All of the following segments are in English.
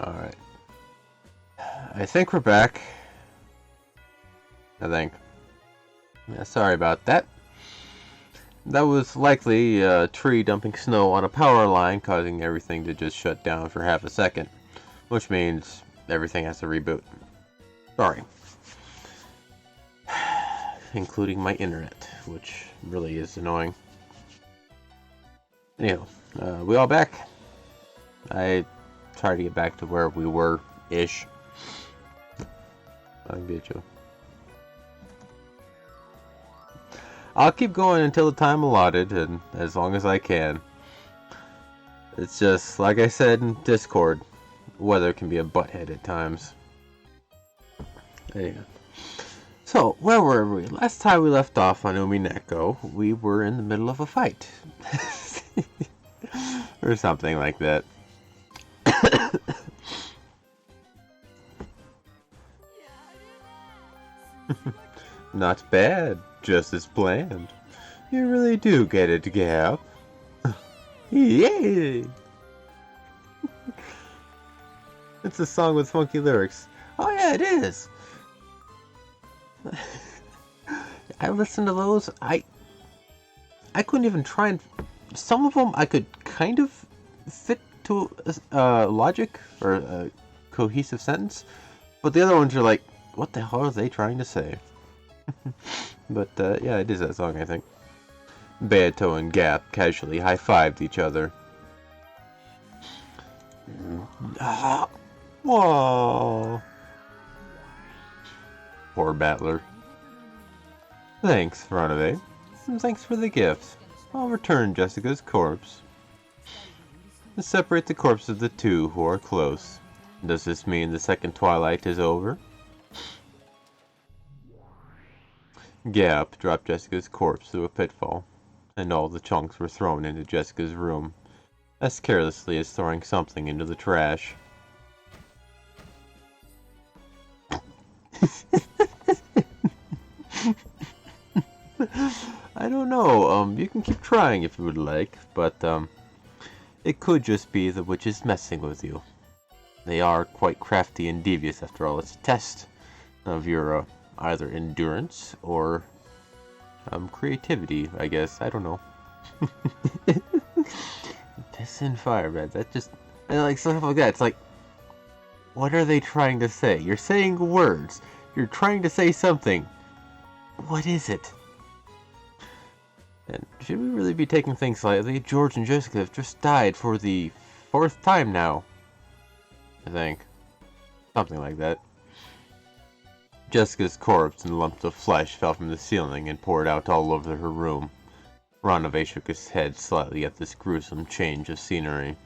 Alright. I think we're back. I think. Yeah, sorry about that. That was likely a tree dumping snow on a power line, causing everything to just shut down for half a second. Which means everything has to reboot. Sorry. Including my internet, which really is annoying. Anyhow, we all back? I tried to get back to where we were-ish. I can get you. I'll keep going until the time allotted, and as long as I can. It's just, like I said in Discord, weather can be a butthead at times. Anyway. So, where were we? Last time we left off on Umineko, we were in the middle of a fight. Or something like that. Not bad, just as planned. You really do get it, Gap. Yay! It's a song with funky lyrics. Oh yeah, it is! I listened to those. I couldn't even try and... Some of them I could kind of fit to logic or a cohesive sentence, but the other ones are like, what the hell are they trying to say? But yeah, it is that song, I think. Beato and Gap casually high-fived each other. Whoa! Poor battler. Thanks, Runaway. And thanks for the gift. I'll return Jessica's corpse. And separate the corpses of the two who are close. Does this mean the second twilight is over? Gap dropped Jessica's corpse through a pitfall, and all the chunks were thrown into Jessica's room, as carelessly as throwing something into the trash. I don't know, you can keep trying if you would like, but, it could just be the witches messing with you. They are quite crafty and devious after all. It's a test of your, either endurance or, creativity, I guess. I don't know. Piss and fire, man. That just, and like, stuff like that. It's like, what are they trying to say? You're saying words. You're trying to say something. What is it? And should we really be taking things lightly? George and Jessica have just died for the 4th time now. I think. Something like that. Jessica's corpse and lumps of flesh fell from the ceiling and poured out all over her room. Ranave shook his head slightly at this gruesome change of scenery.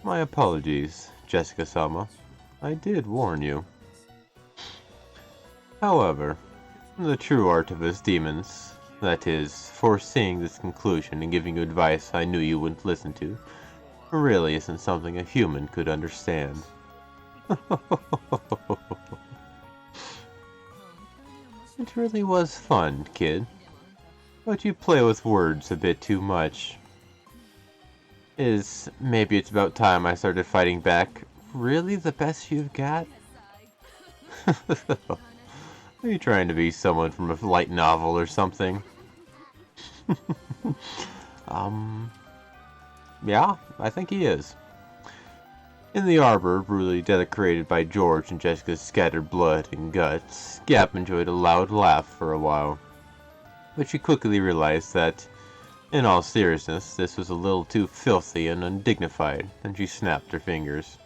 My apologies, Jessica-sama. I did warn you. However, the true art of his demons, that is, foreseeing this conclusion and giving you advice I knew you wouldn't listen to, really isn't something a human could understand. It really was fun, kid. But you play with words a bit too much. Maybe it's about time I started fighting back really the best you've got? Are you trying to be someone from a light novel or something? Yeah, I think he is. In the arbor, brutally decorated by George and Jessica's scattered blood and guts, Gap enjoyed a loud laugh for a while. But she quickly realized that, in all seriousness, this was a little too filthy and undignified, and she snapped her fingers.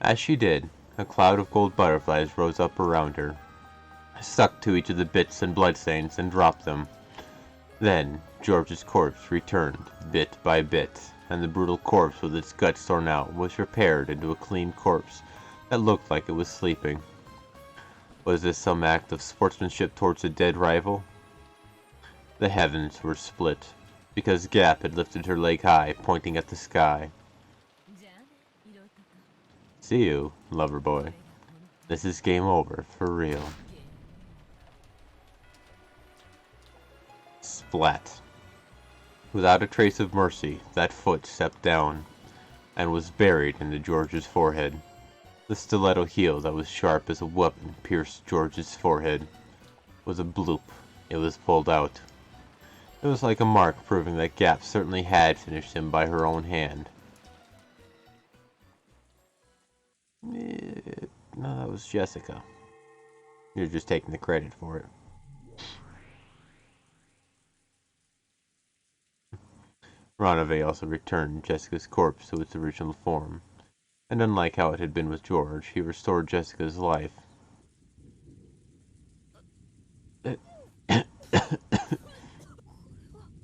As she did, a cloud of gold butterflies rose up around her, stuck to each of the bits and bloodstains, and dropped them. Then, George's corpse returned, bit by bit, and the brutal corpse with its guts torn out was repaired into a clean corpse that looked like it was sleeping. Was this some act of sportsmanship towards a dead rival? The heavens were split, because Gap had lifted her leg high, pointing at the sky. See you, lover boy. This is game over, for real. Splat. Without a trace of mercy, that foot stepped down, and was buried into George's forehead. The stiletto heel that was sharp as a weapon pierced George's forehead. With a bloop, it was pulled out. It was like a mark proving that Gap certainly had finished him by her own hand. No, that was Jessica. You're just taking the credit for it. Ronave also returned Jessica's corpse to its original form, and unlike how it had been with George, he restored Jessica's life.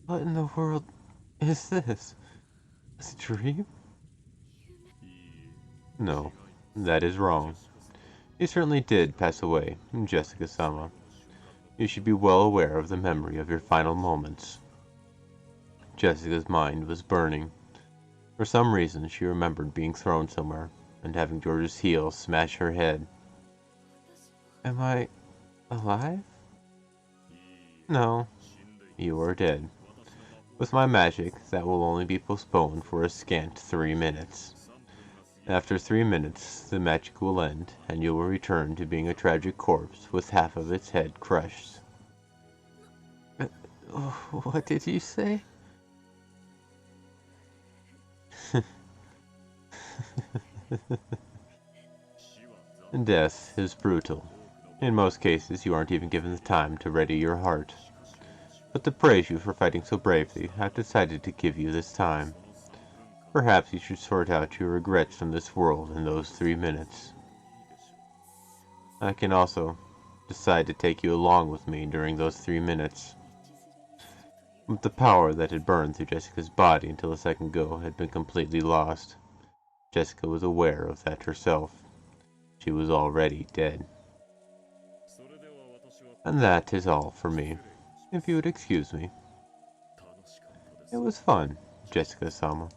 What in the world is this? A dream? No, that is wrong. You certainly did pass away, Jessica-sama. You should be well aware of the memory of your final moments. Jessica's mind was burning. For some reason, she remembered being thrown somewhere, and having George's heel smash her head. Am I alive? No, you are dead. With my magic, that will only be postponed for a scant 3 minutes. After 3 minutes, the magic will end, and you will return to being a tragic corpse with half of its head crushed. What did you say? Death is brutal. In most cases, you aren't even given the time to ready your heart. But to praise you for fighting so bravely, I've decided to give you this time. Perhaps you should sort out your regrets from this world in those 3 minutes. I can also decide to take you along with me during those 3 minutes. But the power that had burned through Jessica's body until a second ago had been completely lost. Jessica was aware of that herself. She was already dead. And that is all for me, if you would excuse me. It was fun, Jessica-sama.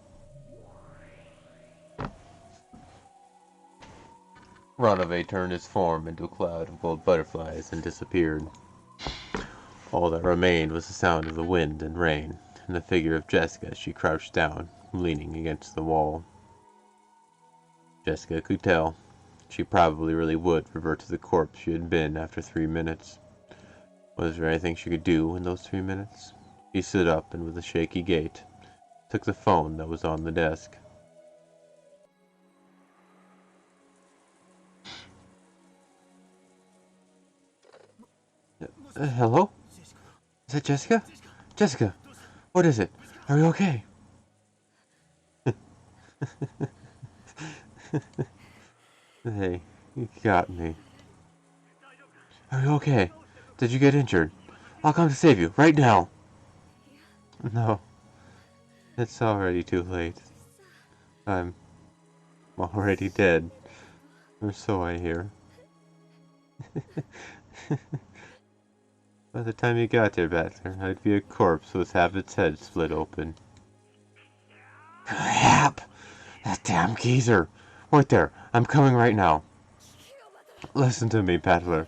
Ronave turned his form into a cloud of gold butterflies and disappeared. All that remained was the sound of the wind and rain, and the figure of Jessica as she crouched down, leaning against the wall. Jessica could tell. She probably really would revert to the corpse she had been after 3 minutes. Was there anything she could do in those 3 minutes? He stood up and with a shaky gait, took the phone that was on the desk. Hello? Is that Jessica? Jessica, what is it? Are you okay? Hey, you got me. Are you okay? Did you get injured? I'll come to save you, right now! No, it's already too late. I'm already dead, or so I hear. By the time you got there, Battler, I'd be a corpse with half its head split open. Crap! That damn geezer! Wait there, I'm coming right now. Listen to me, Battler.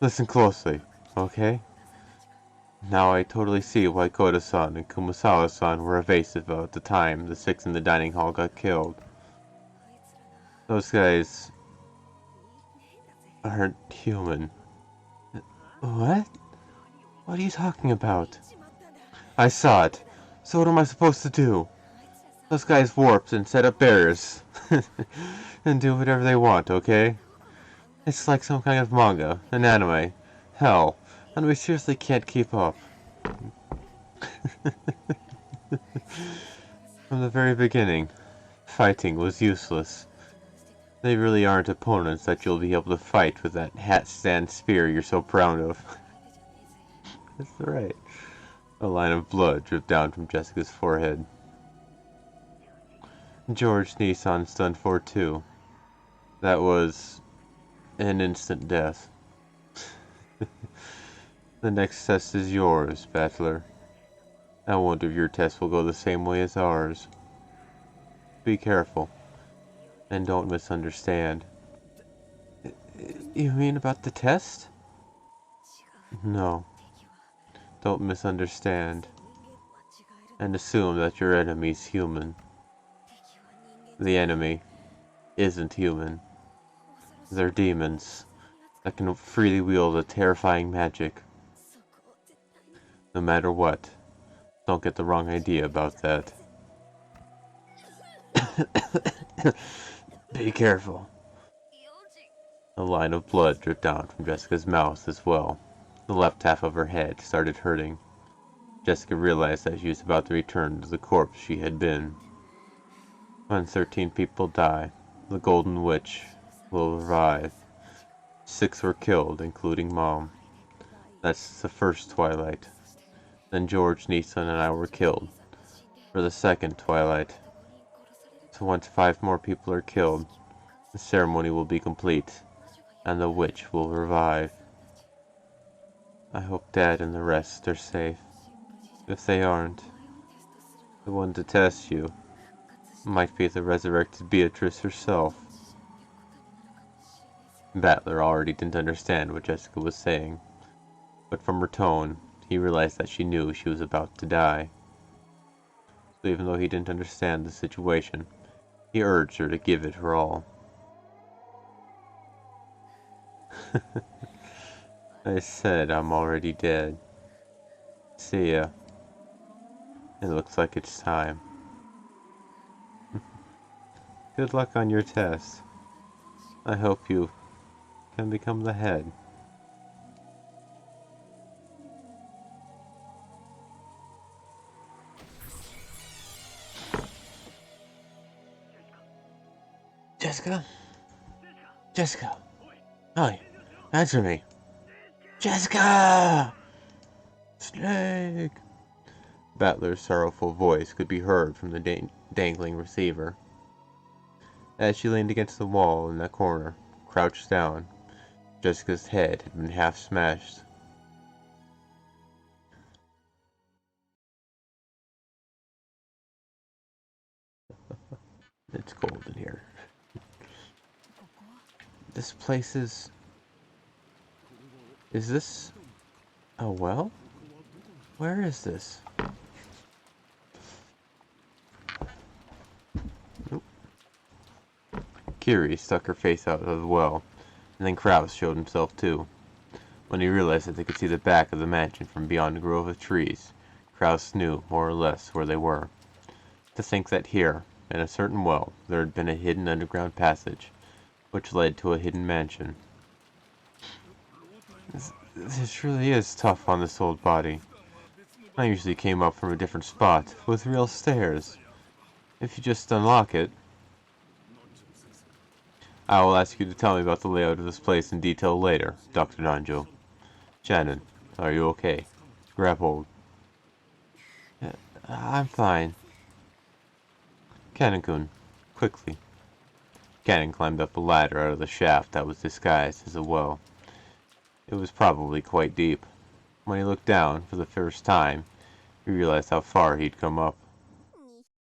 Listen closely, okay? Now I totally see why Koda-san and Kumasawa-san were evasive about the time the 6 in the dining hall got killed. Those guys aren't human. What? What are you talking about? I saw it. So what am I supposed to do? Those guys warped and set up barriers. And do whatever they want, okay? It's like some kind of manga, an anime. Hell, and we seriously can't keep up. From the very beginning, fighting was useless. They really aren't opponents that you'll be able to fight with that hat-stand spear you're so proud of. That's right. A line of blood dripped down from Jessica's forehead. George Nissan's done for too. That was an instant death. The next test is yours, Battler. I wonder if your test will go the same way as ours. Be careful, and don't misunderstand. You mean about the test? No, don't misunderstand and assume that your enemy's human. The enemy isn't human. They're demons that can freely wield a terrifying magic. No matter what, don't get the wrong idea about that. Be careful. A line of blood dripped down from Jessica's mouth as well. The left half of her head started hurting. Jessica realized that she was about to return to the corpse she had been. When 13 people die, the Golden Witch will revive. 6 were killed, including Mom. That's the first twilight. Then George, Neeson, and I were killed for the second twilight. So once 5 more people are killed, the ceremony will be complete, and the witch will revive. I hope Dad and the rest are safe. If they aren't, the one to test you might be the resurrected Beatrice herself. Battler already didn't understand what Jessica was saying, but from her tone, he realized that she knew she was about to die. So even though he didn't understand the situation, he urged her to give it her all. I said I'm already dead. See ya. It looks like it's time. Good luck on your test. I hope you can become the head. Jessica? Jessica! Hi, answer me! Jessica! Snake! Battler's sorrowful voice could be heard from the dangling receiver. As she leaned against the wall in that corner, crouched down, Jessica's head had been half smashed. It's cold in here. This place is... Is this... a well? Where is this? Nope. Kiri stuck her face out of the well, and then Kraus showed himself too. When he realized that they could see the back of the mansion from beyond a grove of trees, Kraus knew more or less where they were. To think that here, in a certain well, there had been a hidden underground passage, which led to a hidden mansion. This really is tough on this old body. I usually came up from a different spot, with real stairs. If you just unlock it... I will ask you to tell me about the layout of this place in detail later, Dr. Nanjo. Shannon, are you okay? Grab hold. I'm fine. Cannon-kun, quickly. Cannon climbed up a ladder out of the shaft that was disguised as a well. It was probably quite deep. When he looked down for the first time, he realized how far he'd come up.